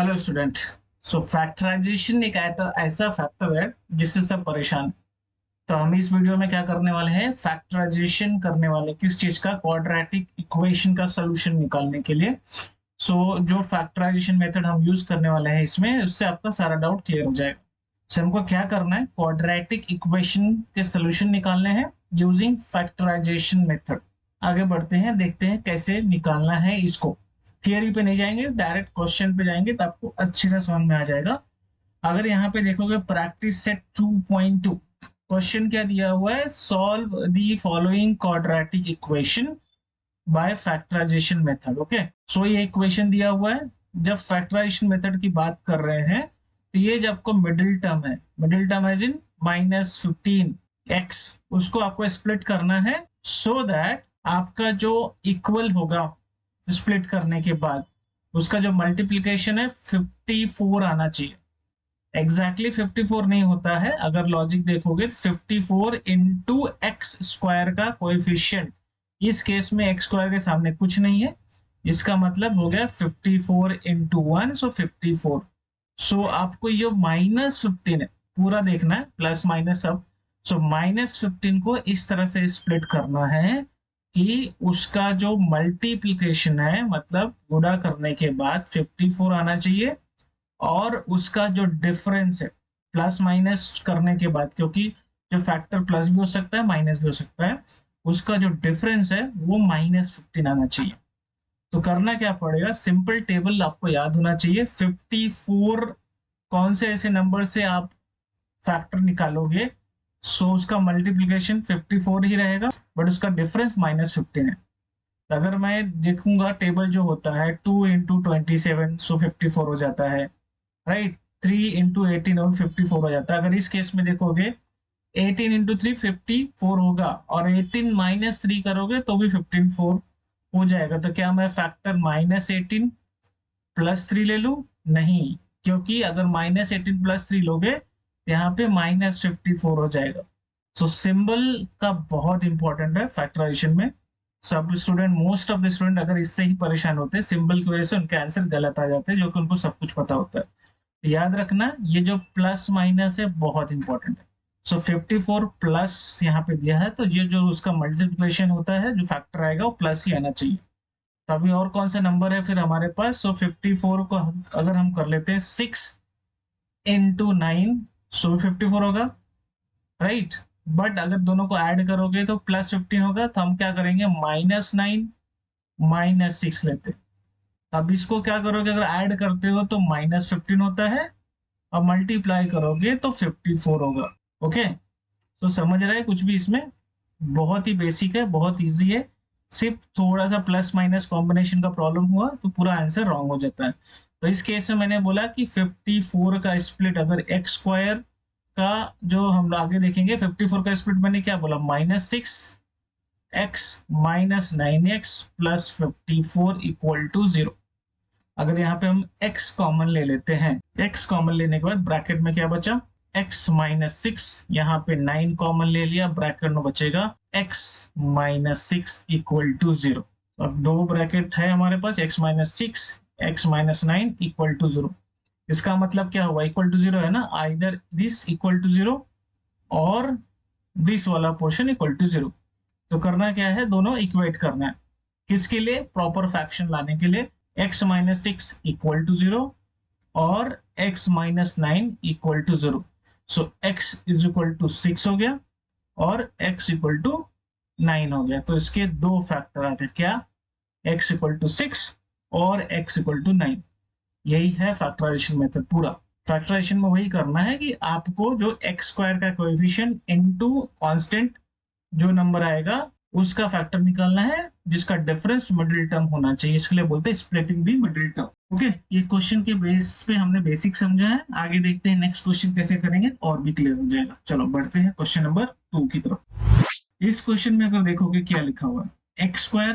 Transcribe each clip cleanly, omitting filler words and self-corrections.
Hello student. सो factorisation एक ऐसा factor है जिससे सब परेशान हैं। तो हम इस वीडियो में क्या करने वाले हैं, फैक्टराइजेशन करने वाले किस चीज का, क्वाड्रेटिक इक्वेशन का सॉल्यूशन निकालने के लिए। जो फैक्टराइजेशन मेथड हम यूज करने वाले हैं इसमें, उससे आपका सारा डाउट क्लियर हो जाएगा। हमको क्या करना है, क्वाड्रेटिक इक्वेशन के सॉल्यूशन निकालने हैं यूजिंग फैक्टराइजेशन मेथड। आगे बढ़ते हैं, देखते हैं कैसे निकालना है इसको। थियरी पे नहीं जाएंगे, डायरेक्ट क्वेश्चन पे जाएंगे तो आपको अच्छे से समझ में आ जाएगा। अगर यहाँ पे देखोगे प्रैक्टिस सेट 2.2, क्वेश्चन क्या दिया हुआ है, solve the following quadratic equation by factorization method. Okay, so ये इक्वेशन दिया हुआ है। जब फैक्टराइजेशन मेथड की बात कर रहे हैं तो ये जब आपको मिडिल टर्म है, middle term as in -15x, उसको आपको स्प्लिट करना है सो दैट आपका जो इक्वल होगा स्प्लिट करने के बाद उसका जो मल्टीप्लीकेशन है 54 आना चाहिए। एग्जैक्टली 54 नहीं होता है, अगर लॉजिक देखोगे 54 इंटू एक्स स्क्वायर का कोएफिशिएंट, इस केस में एक्स स्क्वायर के सामने कुछ नहीं है, इसका मतलब हो गया 54 इंटू 1, सो 54। सो आपको ये -15 है, पूरा देखना है, प्लस माइनस सब। सो -15 को इस तरह से स्प्लिट करना है कि उसका जो मल्टीप्लिकेशन है, मतलब गुणा करने के बाद 54 आना चाहिए, और उसका जो डिफरेंस है प्लस माइनस करने के बाद, क्योंकि जो फैक्टर प्लस भी हो सकता है माइनस भी हो सकता है, उसका जो डिफरेंस है वो -15 आना चाहिए। तो करना क्या पड़ेगा, सिंपल टेबल आपको याद होना चाहिए। 54 कौन से ऐसे नंबर से आप फैक्टर निकालोगे, सो उसका मल्टीप्लिकेशन 54 ही रहेगा, बट उसका डिफरेंस -15 है। अगर मैं देखूंगा टेबल जो होता है 2 इंटू 27, सो 54 हो जाता है, राइट। 3 इंटू 18 और 54 हो जाता है। अगर इस केस में देखोगे 18 इंटू 3 54 होगा, और 18 माइनस 3 करोगे तो भी 54 हो जाएगा। तो क्या मैं फैक्टर -18 प्लस 3 ले लूं? नहीं, क्योंकि अगर -18 प्लस 3 लोगे यहाँ पे -54 हो जाएगा। सो सिंबल का बहुत इंपॉर्टेंट है फैक्टराइजेशन में। सब student, most of the student अगर इससे ही परेशान होते हैं, सिंबल की वजह से उनके आंसर गलत आ जाते हैं, जो कि उनको सब कुछ पता होता है। तो याद रखना, ये जो प्लस माइनस है बहुत इंपॉर्टेंट है। सो 54 प्लस यहाँ पे दिया है, तो ये जो उसका मल्टीप्लिकेशन होता है, जो फैक्टर आएगा वो प्लस ही आना चाहिए। तभी और कौन सा नंबर है फिर हमारे पास। सो 54 को अगर हम कर लेते हैं 6 इंटू 9, सो 54 होगा, राइट। बट अगर दोनों को ऐड करोगे तो +15 होगा, तो हम क्या करेंगे, -9 -6 लेते। अब इसको क्या करोगे, अगर ऐड करते हो तो -15 होता है, और मल्टीप्लाई करोगे तो 54 होगा। ओके, तो समझ रहे हैं कुछ भी इसमें, बहुत ही बेसिक है, बहुत इजी है। सिर्फ थोड़ा सा प्लस माइनस कॉम्बिनेशन का प्रॉब्लम हुआ तो पूरा आंसर रॉन्ग हो जाता है। तो इस केस में मैंने बोला कि 54 का स्प्लिट अगर एक्स स्क्वायर का, जो हम आगे देखेंगे, 54 का स्प्लिट मैंने क्या बोला, -6x -9x plus 54 equal to 0। अगर यहाँ पे हम x कॉमन ले लेते हैं, x कॉमन लेने के बाद ब्रैकेट में क्या बचा, x -6, यहाँ पे 9 कॉमन ले लिया, ब्रैकेट में बचेगा x -6 इक्वल टू 0। अब दो ब्रैकेट है हमारे पास, x -6 x -9 इक्वल टू 0। इसका मतलब क्या हुआ, इक्वल टू 0 है ना, आइदर दिस इक्वल टू 0 और दिस वाला पोर्शन इक्वल टू 0। तो करना क्या है, दोनों इक्वेट करना है, किसके लिए, प्रॉपर फ्रैक्शन लाने के लिए। x -6 इक्वल टू 0 और x -9 equal to 0। So x is equal to 6 हो गया और x इक्वल टू 9 हो गया। तो इसके दो फैक्टर आते हैं, क्या, x इक्वल टू 6 और x इक्वल टू 9। यही है फैक्टराइजेशन मेथड। पूरा फैक्टराइजेशन में वही करना है कि आपको जो एक्स स्क्वायर का कोएफिशिएंट इनटू कांस्टेंट जो नंबर आएगा उसका फैक्टर निकालना है, जिसका डिफरेंस मिडिल टर्म होना चाहिए। इसके लिए बोलते हैं splitting the middle term. Okay, ये क्वेश्चन के बेस पे हमने बेसिक समझा है। आगे देखते हैं नेक्स्ट क्वेश्चन कैसे करेंगे और भी क्लियर हो जाएगा। चलो बढ़ते हैं क्वेश्चन नंबर 2 की तरफ। इस क्वेश्चन में अगर देखोगे क्या लिखा हुआ है, x square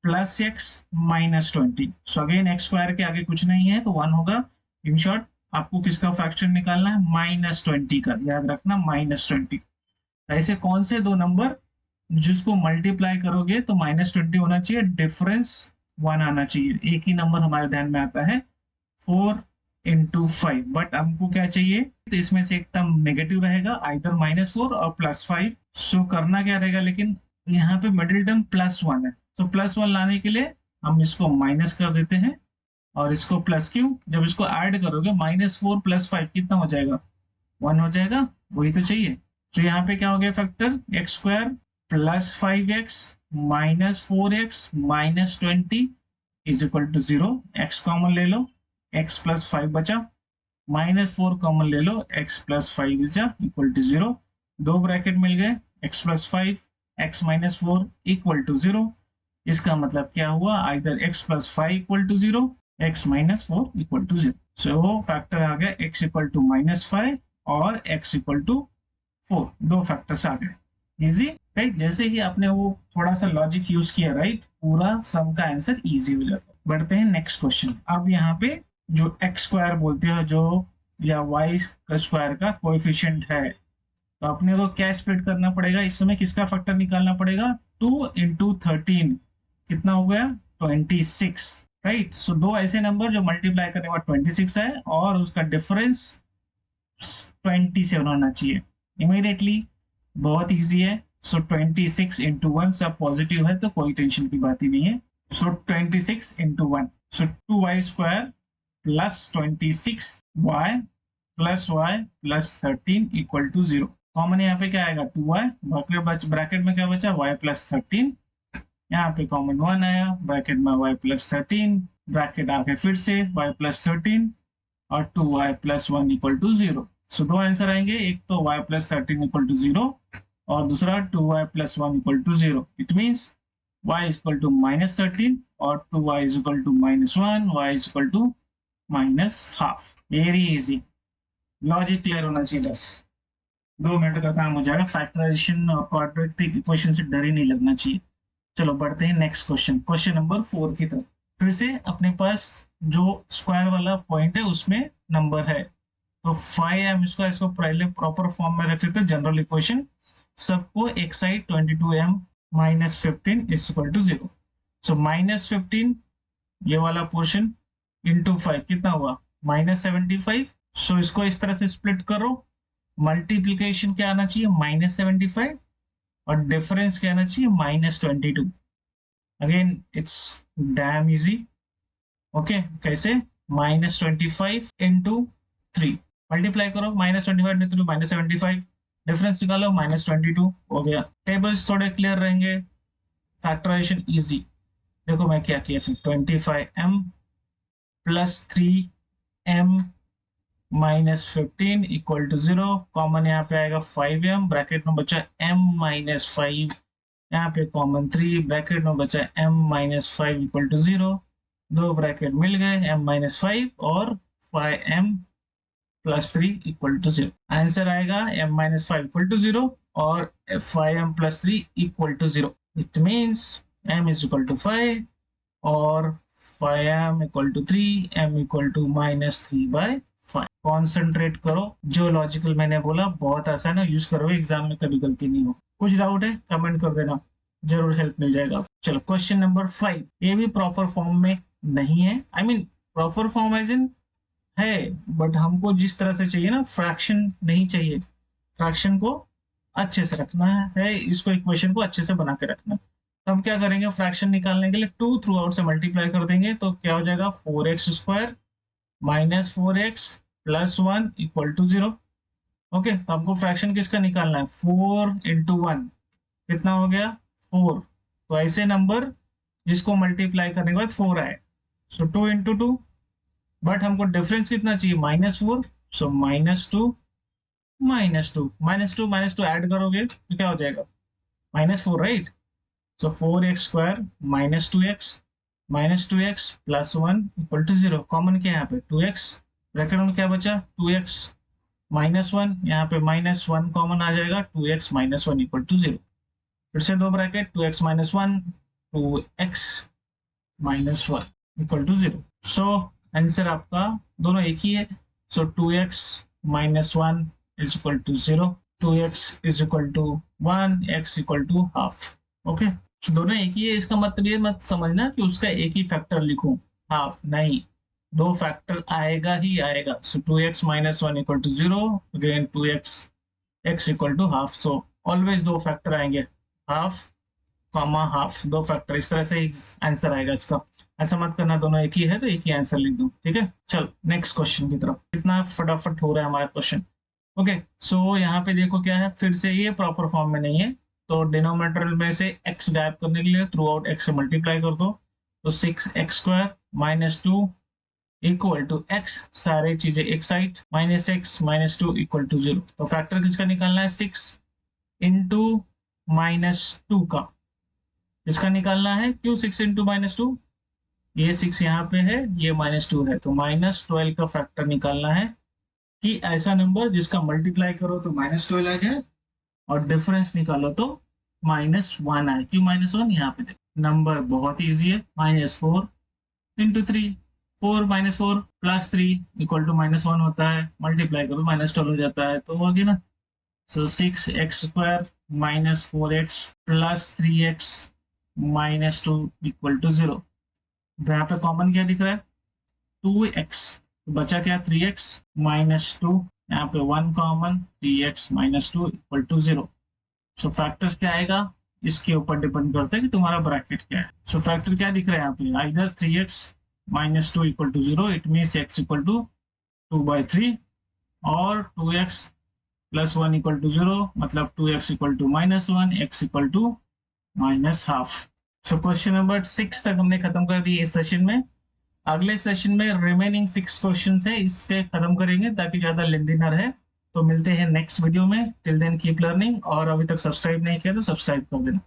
plus x -20। So again x square के आगे कुछ नहीं है तो 1 होगा। इन शॉर्ट आपको किसका फ्रैक्शन निकालना है, -20 का, याद रखना -20। ऐसे कौन से दो नंबर जिसको मल्टीप्लाई करोगे तो -20 होना चाहिए, डिफरेंस 1 आना चाहिए। एक ही नंबर हमारे ध्यान में आता है, 4 इंटू 5, बट हमको क्या चाहिए, तो इसमें से एक टर्म नेगेटिव रहेगा, आइदर -4 और +5। सो करना क्या रहेगा, लेकिन यहाँ पे मिडिल टर्म +1 है, तो +1 लाने के लिए हम इसको माइनस कर देते हैं, और इसको प्लस क्यों, जब इसको ऐड करोगे -4 + 5 कितना हो जाएगा, 1 हो जाएगा, वही तो चाहिए। तो यहाँ पे क्या हो गया factor, x² + 5x - 4x - 20 = 0। x common ले लो, x + 5 बचा, -4 कॉमन ले लो, x + 5 बचा = 0। दो ब्रैकेट मिल गए, x + 5 x - 4 = 0। इसका मतलब क्या हुआ, either x + 5 = 0, x - 4 = 0। So factor आ गया x = -5 और x = 4, दो फैक्टर्स आ गए, इजी राइट। जैसे ही आपने वो थोड़ा सा लॉजिक यूज किया राइट, पूरा सम का आंसर इजी हो जाता है। बढ़ते हैं नेक्स्ट क्वेश्चन। अब यहाँ पे जो x² बोलते हैं जो, या y² का कोएफिशिएंट है, तो अपने को क्या स्प्लिट करना पड़ेगा, इस समय किसका फैक्टर निकालना पड़ेगा, 2 × 13 कितना हो गया, 26 राइट। सो दो ऐसे नंबर जो मल्टीप्लाई करने के बाद 26 है और उसका डिफरेंस 27 होना चाहिए इमीडिएटली, बहुत इजी है। सो 26 × 1 सब पॉजिटिव है तो कोई टेंशन की बात ही नहीं है। सो 26 × 1, सो 2y² + 26y + y + 13 = 0। कॉमन यहाँ पे क्या आएगा, 2y, ब्रैकेट में क्या बचा, y + 13, यहाँ पे कॉमन 1 आया, ब्रैकेट में y + 13, ब्रैकेट आके फिर से y + 13 और 2y + 1 = 0। सो दो आंसर आएंगे, एक तो y + 13 = 0 और दूसरा 2y + 1 = 0। इट मीन्स y = -13 और 2y = -1, y = -half। Very easy, logic clear होना चाहिए, बस 2 मिनट का काम हो जाएगा। फैक्टराइजेशन और क्वाड्रेटिक इक्वेशन से डर ही नहीं लगना चाहिए। चलो बढ़ते हैं नेक्स्ट क्वेश्चन, क्वेश्चन नंबर 4 की तरफ। फिर से अपने पास जो स्क्वायर वाला पॉइंट है उसमें नंबर है, तो 5m², इसको पहले प्रॉपर फॉर्म में रख लेते हैं, जनरल इक्वेशन, सबको एक साइड 22m - 15 = 0। सो -15 ये वाला पोर्शन इंटू 5 कितना हुआ, -75। सो इसको इस तरह से स्प्लिट करो, मल्टीप्लीकेशन क्या आना चाहिए, -75 और डिफरेंस क्या आना चाहिए, -22। Again it's damn easy. Okay कैसे, -25 × 3 मल्टीप्लाई करो, -25 × 3 -75, डिफरेंस निकालो, -22 हो गया। टेबल्स थोड़े क्लियर रहेंगे, फैक्टराइजेशन इजी। देखो मैं क्या किया, फिर 25m + 3m - 15 = 0। कॉमन यहाँ पे आएगा 5m, ब्रैकेट में बचा m - 5, यहाँ पे कॉमन 3, ब्रैकेट में बचा m - 5 = 0। दो ब्रैकेट मिल गए, m - 5 और 5m + 3 = 0। आंसर आएगा m - 5 = 0 और 5m + 3 = 0। इट मीन्स m = 5 और 5m = 3, m = -3/5। कॉन्सेंट्रेट करो, जो लॉजिकल मैंने बोला बहुत आसान है, यूज करो एग्जाम में, कभी गलती नहीं हो। कुछ डाउट है कमेंट कर देना, जरूर हेल्प मिल जाएगा। चलो क्वेश्चन नंबर 5, ये भी प्रॉपर फॉर्म में नहीं है, I mean proper form as in है, बट हमको जिस तरह से चाहिए ना, फ्रैक्शन नहीं चाहिए, फ्रैक्शन को अच्छे से रखना है, इसको इक्वेशन को अच्छे से बना के रखना है। तो हम क्या करेंगे, फ्रैक्शन निकालने के लिए 2 थ्रू आउट से मल्टीप्लाई कर देंगे, तो क्या हो जाएगा, 4x² - 4x + 1 = 0। ओके, तो हमको फ्रैक्शन किसका निकालना है, 4 × 1 कितना हो गया, 4। तो ऐसे नंबर जिसको मल्टीप्लाई करने के बाद 4 आए, सो 2 × 2, बट हमको डिफरेंस कितना चाहिए, -4। सो -2 -2 ऐड करोगे तो क्या हो जाएगा, -4 राइट। सो 4x² - 2x + 1 = 0। कॉमन क्या है यहाँ पे, 2x, ब्रैकेट में क्या बचा, 2x - 1, यहाँ पे -1 कॉमन आ जाएगा, 2x - 1 = 0। फिर से दो bracket, 2x - 1 2x - 1 = 0। So answer आपका दोनों एक ही है। सो 2x - 1 = 0, 2x = 1, x = half. Okay, दोनों एक ही है, इसका मतलब ये मत समझना कि उसका एक ही फैक्टर लिखूं, हाफ नहीं, दो फैक्टर आएगा ही आएगा। So 2x minus 1 equal to 0, again 2x x equal to half. So always दो फैक्टर आएंगे, हाफ कॉमा हाफ, दो फैक्टर, इस तरह से आंसर आएगा इसका। ऐसा मत करना दोनों एक ही है तो एक ही आंसर लिख दो, ठीक है। चल नेक्स्ट क्वेश्चन की तरफ, कितना फटाफट हो रहा है हमारा क्वेश्चन। ओके, सो यहाँ पे देखो क्या है, फिर से ये प्रॉपर फॉर्म में नहीं है, तो डिनोमिनेटर में से x गायब करने के लिए थ्रू आउट x से मल्टीप्लाई कर दो, तो 6x² minus 2 equal to x, सारे चीजें एक side, minus x minus 2 equal to 0। तो फैक्टर किसका निकालना है, 6 इंटू माइनस 2 का, इसका निकालना है। क्यों 6 इंटू माइनस 2, ये 6 यहाँ पे है, ये माइनस 2 है, तो माइनस 12 का फैक्टर निकालना है कि ऐसा नंबर जिसका मल्टीप्लाई करो तो माइनस 12 आ जाए और डिफरेंस निकालो तो -1 आए। क्यों -1, यहाँ पे देखो नंबर बहुत इजी है, -4 into 3, 4 minus 4 plus 3 equal to -1 होता है, मल्टीप्लाई करो -12 हो जाता है, तो हो गया ना। So 6x² minus 4x plus 3x minus 2 equal to 0। तो यहाँ पे कॉमन क्या दिख रहा है, 2x, तो बचा क्या 3x माइनस 2, यहाँ पे 1 common, 3x minus 2 equal to 0। So factor क्या आएगा, इसके ऊपर डिपेंड करता है कि तुम्हारा ब्रैकेट क्या है। सो फैक्टर क्या दिख रहा है यहाँ पे, either 3x minus 2 equal to 0, it means x equal to 2/3, और 2x प्लस 1 इक्वल टू 0, मतलब 2x equal to -1, x equal to -half। So question number 6 तक हमने खत्म कर दिए इस सेशन में। अगले सेशन में रिमेनिंग 6 क्वेश्चंस है, इसके खत्म करेंगे ताकि ज्यादा लेंदी ना रहे। तो मिलते हैं नेक्स्ट वीडियो में, टिल देन कीप लर्निंग, और अभी तक सब्सक्राइब नहीं किया तो सब्सक्राइब कर देना।